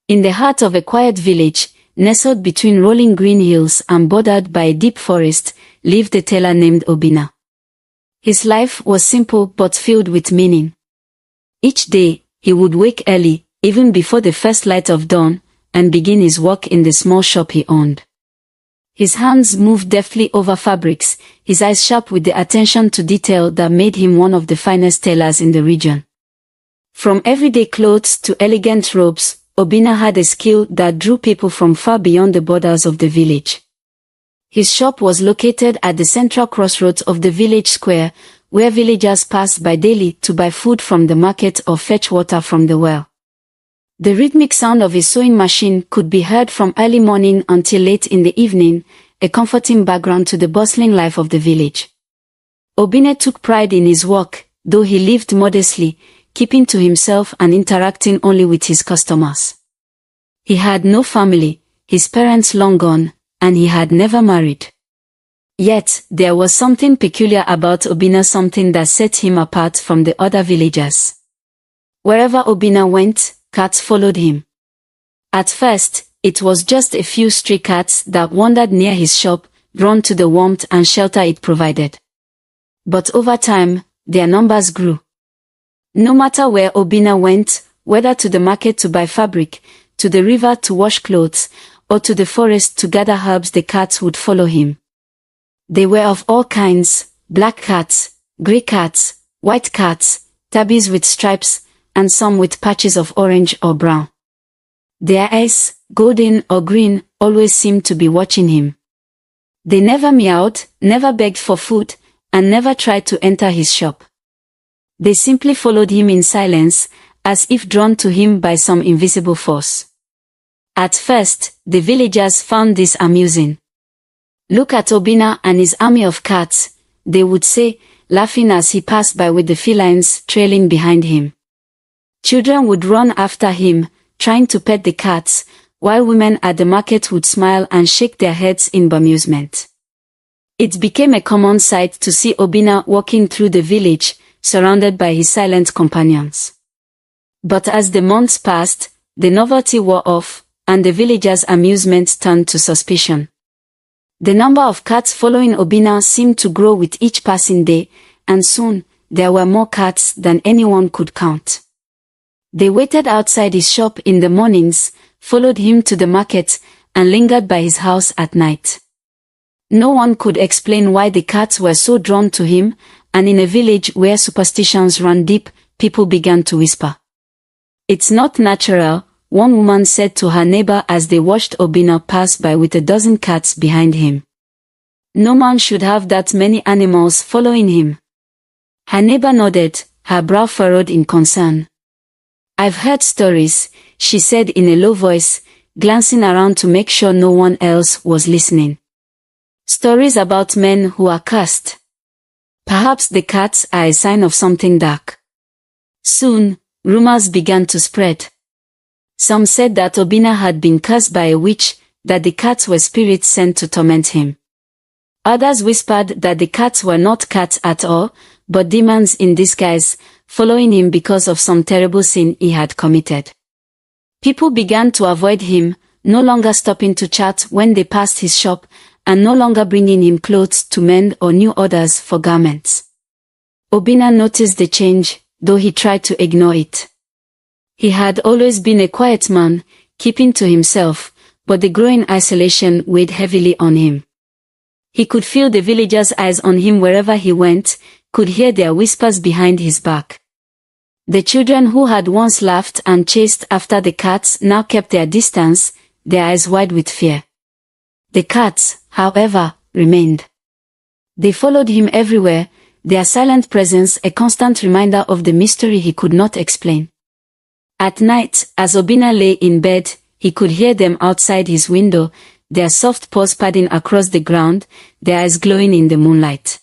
In the heart of a quiet village, nestled between rolling green hills and bordered by a deep forest, lived a tailor named Obinna. His life was simple but filled with meaning. Each day, he would wake early, even before the first light of dawn, and begin his work in the small shop he owned. His hands moved deftly over fabrics, his eyes sharp with the attention to detail that made him one of the finest tailors in the region. From everyday clothes to elegant robes, Obinna had a skill that drew people from far beyond the borders of the village. His shop was located at the central crossroads of the village square, where villagers passed by daily to buy food from the market or fetch water from the well. The rhythmic sound of his sewing machine could be heard from early morning until late in the evening, a comforting background to the bustling life of the village. Obinna took pride in his work, though he lived modestly, keeping to himself and interacting only with his customers. He had no family, his parents long gone, and he had never married. Yet, there was something peculiar about Obinna, something that set him apart from the other villagers. Wherever Obinna went, cats followed him. At first, it was just a few stray cats that wandered near his shop, drawn to the warmth and shelter it provided. But over time, their numbers grew. No matter where Obinna went, whether to the market to buy fabric, to the river to wash clothes, or to the forest to gather herbs, the cats would follow him. They were of all kinds: black cats, grey cats, white cats, tabbies with stripes, and some with patches of orange or brown. Their eyes, golden or green, always seemed to be watching him. They never meowed, never begged for food, and never tried to enter his shop. They simply followed him in silence, as if drawn to him by some invisible force. At first, the villagers found this amusing. "Look at Obinna and his army of cats," they would say, laughing as he passed by with the felines trailing behind him. Children would run after him, trying to pet the cats, while women at the market would smile and shake their heads in bemusement. It became a common sight to see Obinna walking through the village, surrounded by his silent companions. But as the months passed, the novelty wore off, and the villagers' amusement turned to suspicion. The number of cats following Obinna seemed to grow with each passing day, and soon, there were more cats than anyone could count. They waited outside his shop in the mornings, followed him to the market, and lingered by his house at night. No one could explain why the cats were so drawn to him, and in a village where superstitions run deep, people began to whisper. "It's not natural," one woman said to her neighbor as they watched Obinna pass by with a dozen cats behind him. "No man should have that many animals following him." Her neighbor nodded, her brow furrowed in concern. "I've heard stories," she said in a low voice, glancing around to make sure no one else was listening. "Stories about men who are cursed. Perhaps the cats are a sign of something dark." Soon, rumors began to spread. Some said that Obinna had been cursed by a witch, that the cats were spirits sent to torment him. Others whispered that the cats were not cats at all, but demons in disguise, following him because of some terrible sin he had committed. People began to avoid him, no longer stopping to chat when they passed his shop, and no longer bringing him clothes to mend or new orders for garments. Obinna noticed the change, though he tried to ignore it. He had always been a quiet man, keeping to himself, but the growing isolation weighed heavily on him. He could feel the villagers' eyes on him wherever he went, could hear their whispers behind his back. The children who had once laughed and chased after the cats now kept their distance, their eyes wide with fear. The cats, however, remained. They followed him everywhere, their silent presence a constant reminder of the mystery he could not explain. At night, as Obinna lay in bed, he could hear them outside his window, their soft paws padding across the ground, their eyes glowing in the moonlight.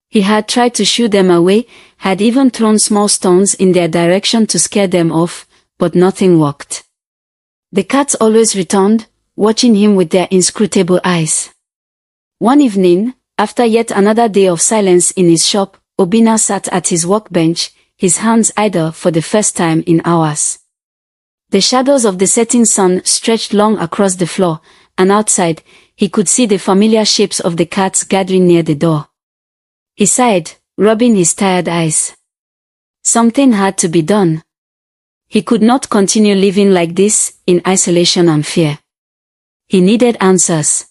He had tried to shoo them away, had even thrown small stones in their direction to scare them off, but nothing worked. The cats always returned, watching him with their inscrutable eyes. One evening, after yet another day of silence in his shop, Obinna sat at his workbench, his hands idle for the first time in hours. The shadows of the setting sun stretched long across the floor, and outside, he could see the familiar shapes of the cats gathering near the door. He sighed, rubbing his tired eyes. Something had to be done. He could not continue living like this, in isolation and fear. He needed answers.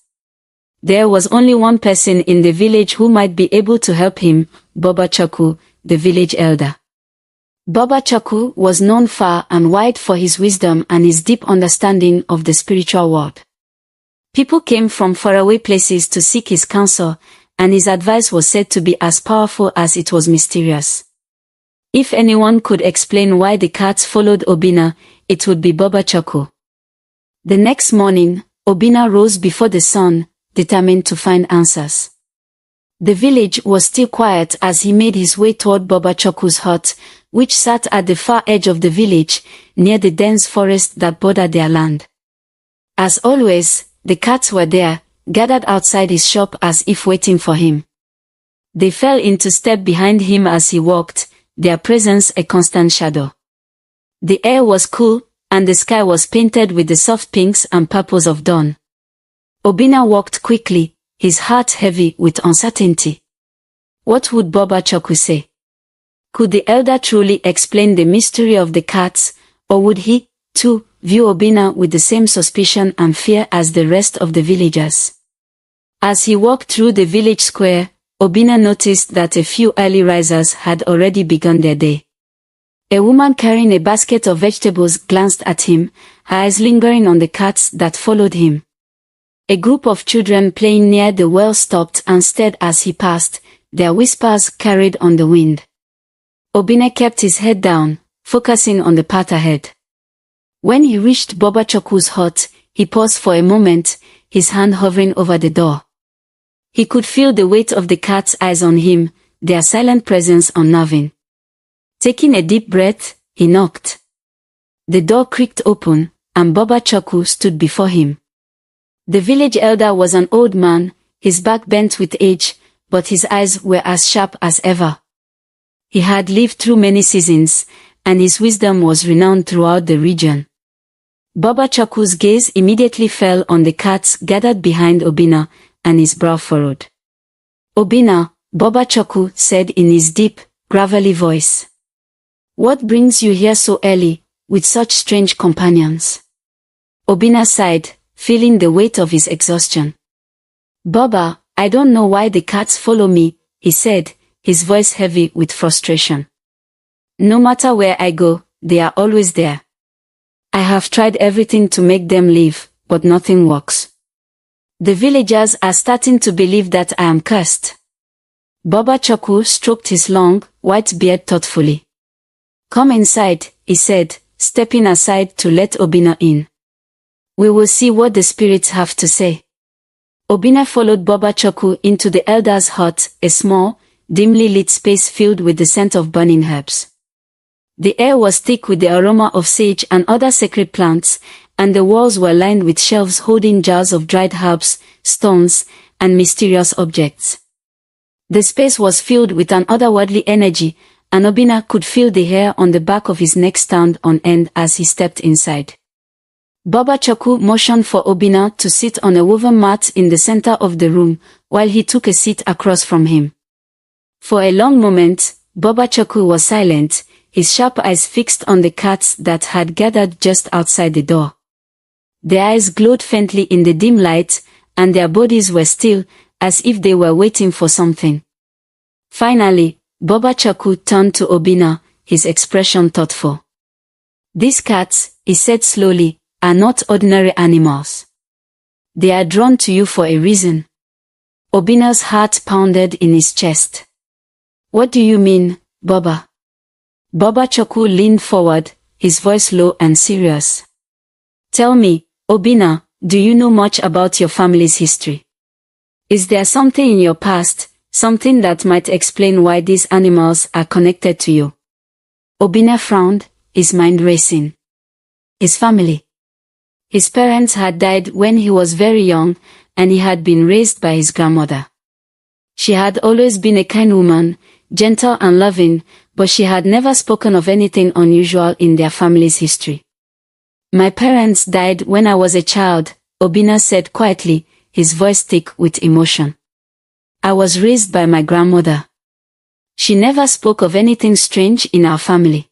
There was only one person in the village who might be able to help him, Baba Chaku, the village elder. Baba Chaku was known far and wide for his wisdom and his deep understanding of the spiritual world. People came from faraway places to seek his counsel, and his advice was said to be as powerful as it was mysterious. If anyone could explain why the cats followed Obinna, it would be Baba Chaku. The next morning, Obinna rose before the sun, determined to find answers. The village was still quiet as he made his way toward Baba Chaku's hut, which sat at the far edge of the village, near the dense forest that bordered their land. As always, the cats were there, gathered outside his shop as if waiting for him. They fell into step behind him as he walked, their presence a constant shadow. The air was cool, and the sky was painted with the soft pinks and purples of dawn. Obinna walked quickly, his heart heavy with uncertainty. What would Baba Chaku say? Could the elder truly explain the mystery of the cats, or would he, too, view Obinna with the same suspicion and fear as the rest of the villagers? As he walked through the village square, Obinna noticed that a few early risers had already begun their day. A woman carrying a basket of vegetables glanced at him, her eyes lingering on the cats that followed him. A group of children playing near the well stopped and stared as he passed, their whispers carried on the wind. Obinna kept his head down, focusing on the path ahead. When he reached Baba Chaku's hut, he paused for a moment, his hand hovering over the door. He could feel the weight of the cat's eyes on him, their silent presence unnerving. Taking a deep breath, he knocked. The door creaked open, and Baba Chaku stood before him. The village elder was an old man, his back bent with age, but his eyes were as sharp as ever. He had lived through many seasons, and his wisdom was renowned throughout the region. Baba Chaku's gaze immediately fell on the cats gathered behind Obinna, and his brow furrowed. Obinna, Baba Chaku said in his deep, gravelly voice. What brings you here so early, with such strange companions? Obinna sighed, feeling the weight of his exhaustion. Baba, I don't know why the cats follow me, he said, his voice heavy with frustration. No matter where I go, they are always there. I have tried everything to make them leave, but nothing works. The villagers are starting to believe that I am cursed. Baba Chaku stroked his long, white beard thoughtfully. Come inside, he said, stepping aside to let Obinna in. We will see what the spirits have to say. Obinna followed Baba Chaku into the elder's hut, a small, dimly lit space filled with the scent of burning herbs. The air was thick with the aroma of sage and other sacred plants, and the walls were lined with shelves holding jars of dried herbs, stones, and mysterious objects. The space was filled with an otherworldly energy, and Obinna could feel the hair on the back of his neck stand on end as he stepped inside. Baba Chaku motioned for Obinna to sit on a woven mat in the center of the room, while he took a seat across from him. For a long moment, Baba Chaku was silent, his sharp eyes fixed on the cats that had gathered just outside the door. Their eyes glowed faintly in the dim light, and their bodies were still, as if they were waiting for something. Finally, Baba Chaku turned to Obinna, his expression thoughtful. These cats, he said slowly, are not ordinary animals. They are drawn to you for a reason. Obinna's heart pounded in his chest. What do you mean, Baba? Baba Chaku leaned forward, his voice low and serious. Tell me, Obinna, do you know much about your family's history? Is there something in your past, something that might explain why these animals are connected to you? Obinna frowned, his mind racing. His family. His parents had died when he was very young, and he had been raised by his grandmother. She had always been a kind woman, gentle and loving, but she had never spoken of anything unusual in their family's history. My parents died when I was a child, Obinna said quietly, his voice thick with emotion. I was raised by my grandmother. She never spoke of anything strange in our family.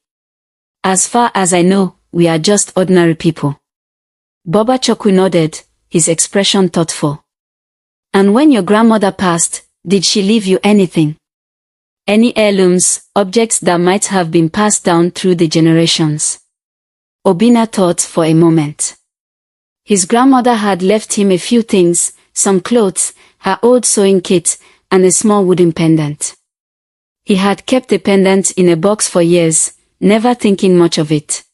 As far as I know, we are just ordinary people. Bobachukwu nodded, his expression thoughtful. And when your grandmother passed, did she leave you anything? Any heirlooms, objects that might have been passed down through the generations? Obinna thought for a moment. His grandmother had left him a few things, some clothes, her old sewing kit, and a small wooden pendant. He had kept the pendant in a box for years, never thinking much of it.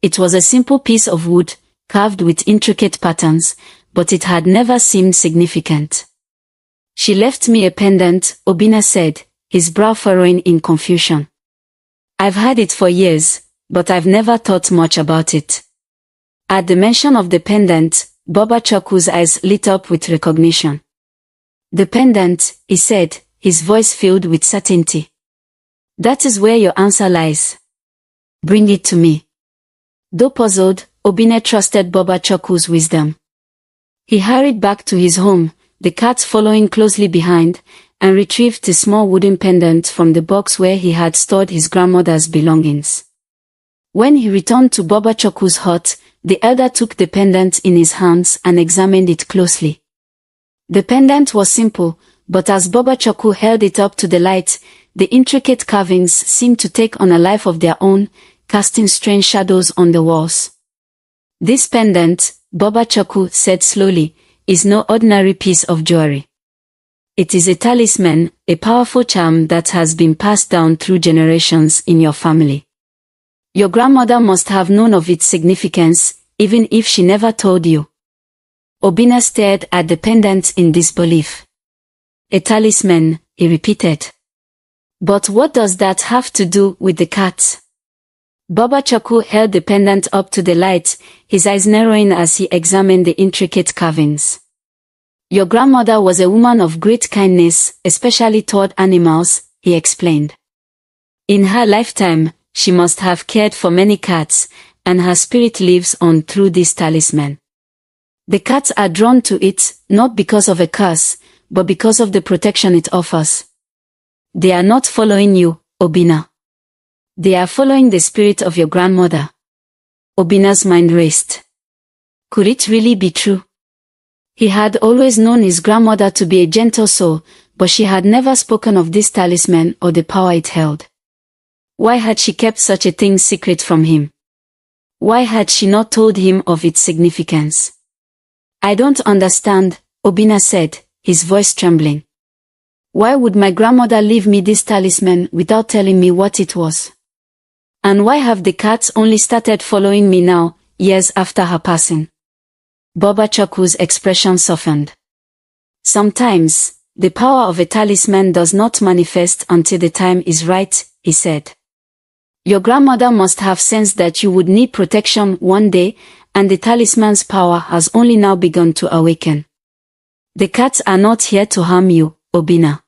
It was a simple piece of wood, carved with intricate patterns, but it had never seemed significant. She left me a pendant, Obinna said, his brow furrowing in confusion. I've had it for years, but I've never thought much about it. At the mention of the pendant, Bobachukwu's eyes lit up with recognition. The pendant, he said, his voice filled with certainty. That is where your answer lies. Bring it to me. Though puzzled, Obinna trusted Bobachukwu's wisdom. He hurried back to his home, the cat following closely behind, and retrieved the small wooden pendant from the box where he had stored his grandmother's belongings. When he returned to Bobachukwu's hut, the elder took the pendant in his hands and examined it closely. The pendant was simple, but as Bobachukwu held it up to the light, the intricate carvings seemed to take on a life of their own, casting strange shadows on the walls. This pendant, Bobachukwu said slowly, is no ordinary piece of jewelry. It is a talisman, a powerful charm that has been passed down through generations in your family. Your grandmother must have known of its significance, even if she never told you. Obinna stared at the pendant in disbelief. A talisman, he repeated. But what does that have to do with the cat? Bobachukwu held the pendant up to the light, his eyes narrowing as he examined the intricate carvings. Your grandmother was a woman of great kindness, especially toward animals, he explained. In her lifetime, she must have cared for many cats, and her spirit lives on through this talisman. The cats are drawn to it, not because of a curse, but because of the protection it offers. They are not following you, Obinna. They are following the spirit of your grandmother. Obinna's mind raced. Could it really be true? He had always known his grandmother to be a gentle soul, but she had never spoken of this talisman or the power it held. Why had she kept such a thing secret from him? Why had she not told him of its significance? I don't understand, Obinna said, his voice trembling. Why would my grandmother leave me this talisman without telling me what it was? And why have the cats only started following me now, years after her passing? Bobachukwu's expression softened. Sometimes, the power of a talisman does not manifest until the time is right, he said. Your grandmother must have sensed that you would need protection one day, and the talisman's power has only now begun to awaken. The cats are not here to harm you, Obinna.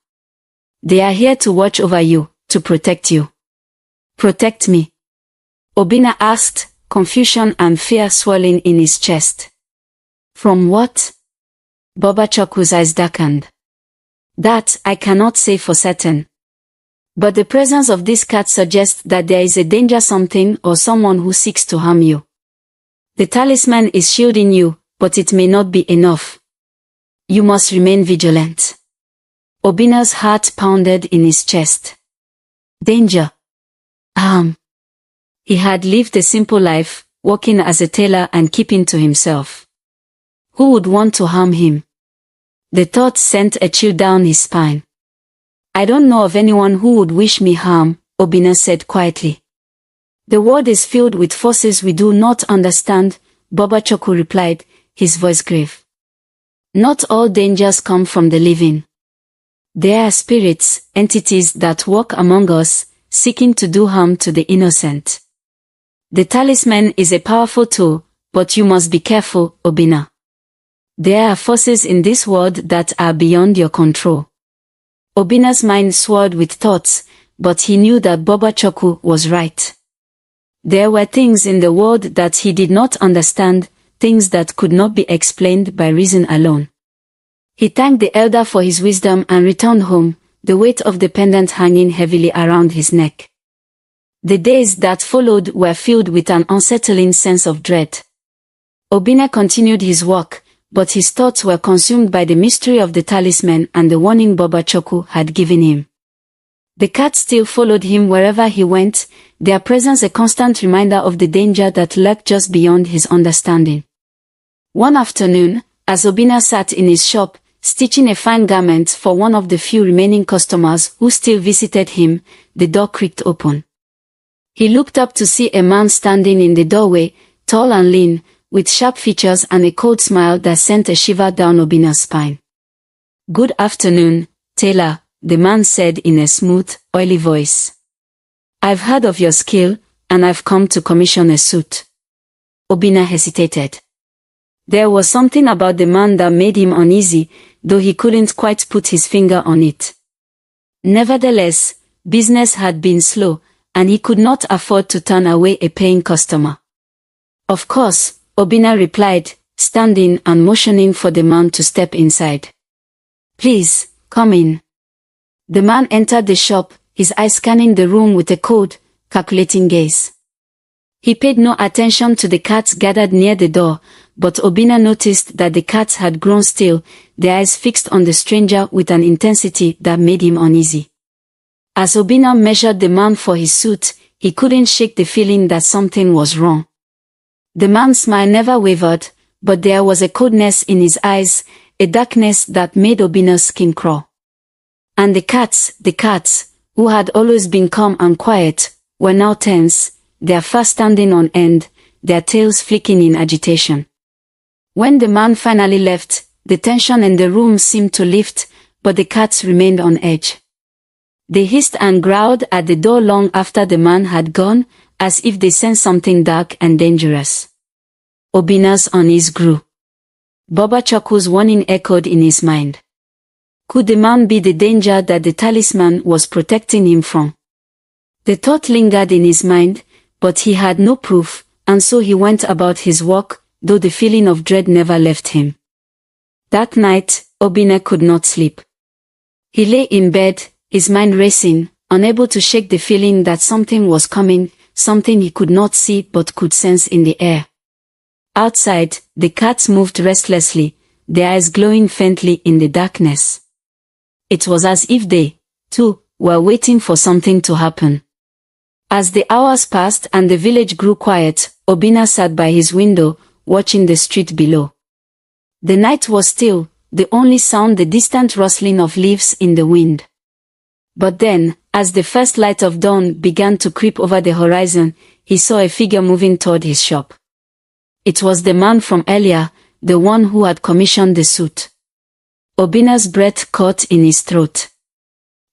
They are here to watch over you, to protect you. Protect me? Obinna asked, confusion and fear swelling in his chest. From what? Bobachukwu's eyes darkened. That I cannot say for certain. But the presence of this cat suggests that there is a danger, something or someone who seeks to harm you. The talisman is shielding you, but it may not be enough. You must remain vigilant. Obinna's heart pounded in his chest. Danger. Harm. He had lived a simple life, working as a tailor and keeping to himself. Who would want to harm him? The thought sent a chill down his spine. I don't know of anyone who would wish me harm, Obinna said quietly. The world is filled with forces we do not understand, Bobachukwu replied, his voice grave. Not all dangers come from the living. There are spirits, entities that walk among us, seeking to do harm to the innocent. The talisman is a powerful tool, but you must be careful, Obinna. There are forces in this world that are beyond your control. Obinna's mind swirled with thoughts, but he knew that Bobachukwu was right. There were things in the world that he did not understand, things that could not be explained by reason alone. He thanked the elder for his wisdom and returned home, the weight of the pendant hanging heavily around his neck. The days that followed were filled with an unsettling sense of dread. Obinna continued his work, but his thoughts were consumed by the mystery of the talisman and the warning Bobachukwu had given him. The cats still followed him wherever he went, their presence a constant reminder of the danger that lurked just beyond his understanding. One afternoon, as Obinna sat in his shop, stitching a fine garment for one of the few remaining customers who still visited him, the door creaked open. He looked up to see a man standing in the doorway, tall and lean, with sharp features and a cold smile that sent a shiver down Obinna's spine. "Good afternoon, tailor," the man said in a smooth, oily voice. "I've heard of your skill, and I've come to commission a suit." Obinna hesitated. There was something about the man that made him uneasy, though he couldn't quite put his finger on it. Nevertheless, business had been slow, and he could not afford to turn away a paying customer. "Of course," Obinna replied, standing and motioning for the man to step inside. "Please, come in." The man entered the shop, his eyes scanning the room with a cold, calculating gaze. He paid no attention to the cats gathered near the door, but Obinna noticed that the cats had grown still, their eyes fixed on the stranger with an intensity that made him uneasy. As Obinna measured the man for his suit, he couldn't shake the feeling that something was wrong. The man's smile never wavered, but there was a coldness in his eyes, a darkness that made Obinna's skin crawl. And the cats, who had always been calm and quiet, were now tense, their fur standing on end, their tails flicking in agitation. When the man finally left, the tension in the room seemed to lift, but the cats remained on edge. They hissed and growled at the door long after the man had gone, as if they sensed something dark and dangerous. Obinna's unease grew. Bobachukwu's warning echoed in his mind. Could the man be the danger that the talisman was protecting him from? The thought lingered in his mind, but he had no proof, and so he went about his work, though the feeling of dread never left him. That night, Obinna could not sleep. He lay in bed, his mind racing, unable to shake the feeling that something was coming, something he could not see but could sense in the air. Outside, the cats moved restlessly, their eyes glowing faintly in the darkness. It was as if they, too, were waiting for something to happen. As the hours passed and the village grew quiet, Obinna sat by his window, watching the street below. The night was still, the only sound the distant rustling of leaves in the wind. But then, as the first light of dawn began to creep over the horizon, he saw a figure moving toward his shop. It was the man from earlier, the one who had commissioned the suit. Obinna's breath caught in his throat.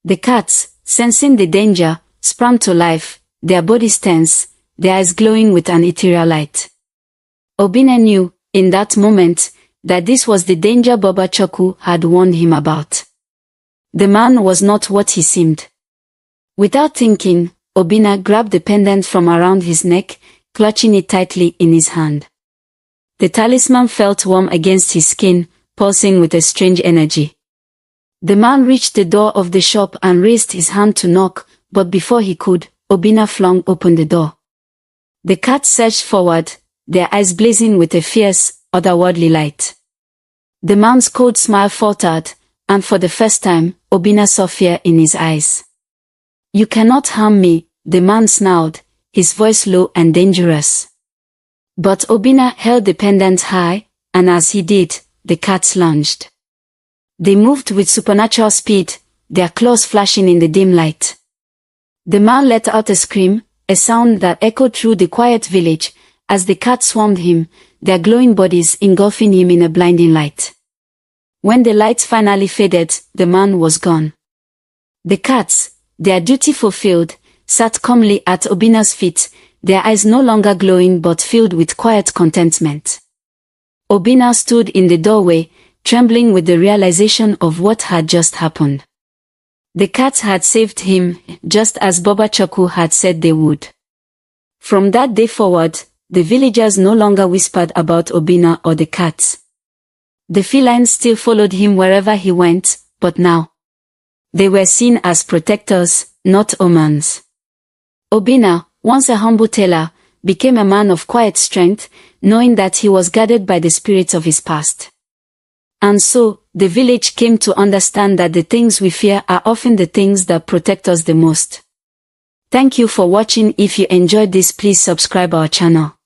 The cats, sensing the danger, sprang to life, their bodies tense, their eyes glowing with an ethereal light. Obinna knew, in that moment, that this was the danger Bobachukwu had warned him about. The man was not what he seemed. Without thinking, Obinna grabbed the pendant from around his neck, clutching it tightly in his hand. The talisman felt warm against his skin, pulsing with a strange energy. The man reached the door of the shop and raised his hand to knock, but before he could, Obinna flung open the door. The cats surged forward, their eyes blazing with a fierce, otherworldly light. The man's cold smile faltered, and for the first time, Obinna saw fear in his eyes. "You cannot harm me," the man snarled, his voice low and dangerous. But Obinna held the pendant high, and as he did, the cats lunged. They moved with supernatural speed, their claws flashing in the dim light. The man let out a scream, a sound that echoed through the quiet village, as the cats swarmed him, their glowing bodies engulfing him in a blinding light. When the lights finally faded, the man was gone. The cats, their duty fulfilled, sat calmly at Obinna's feet, their eyes no longer glowing but filled with quiet contentment. Obinna stood in the doorway, trembling with the realization of what had just happened. The cats had saved him, just as Bobachukwu had said they would. From that day forward, the villagers no longer whispered about Obinna or the cats. The felines still followed him wherever he went, but now they were seen as protectors, not omens. Obinna, once a humble tailor, became a man of quiet strength, knowing that he was guarded by the spirits of his past. And so, the village came to understand that the things we fear are often the things that protect us the most. Thank you for watching. If you enjoyed this, please subscribe our channel.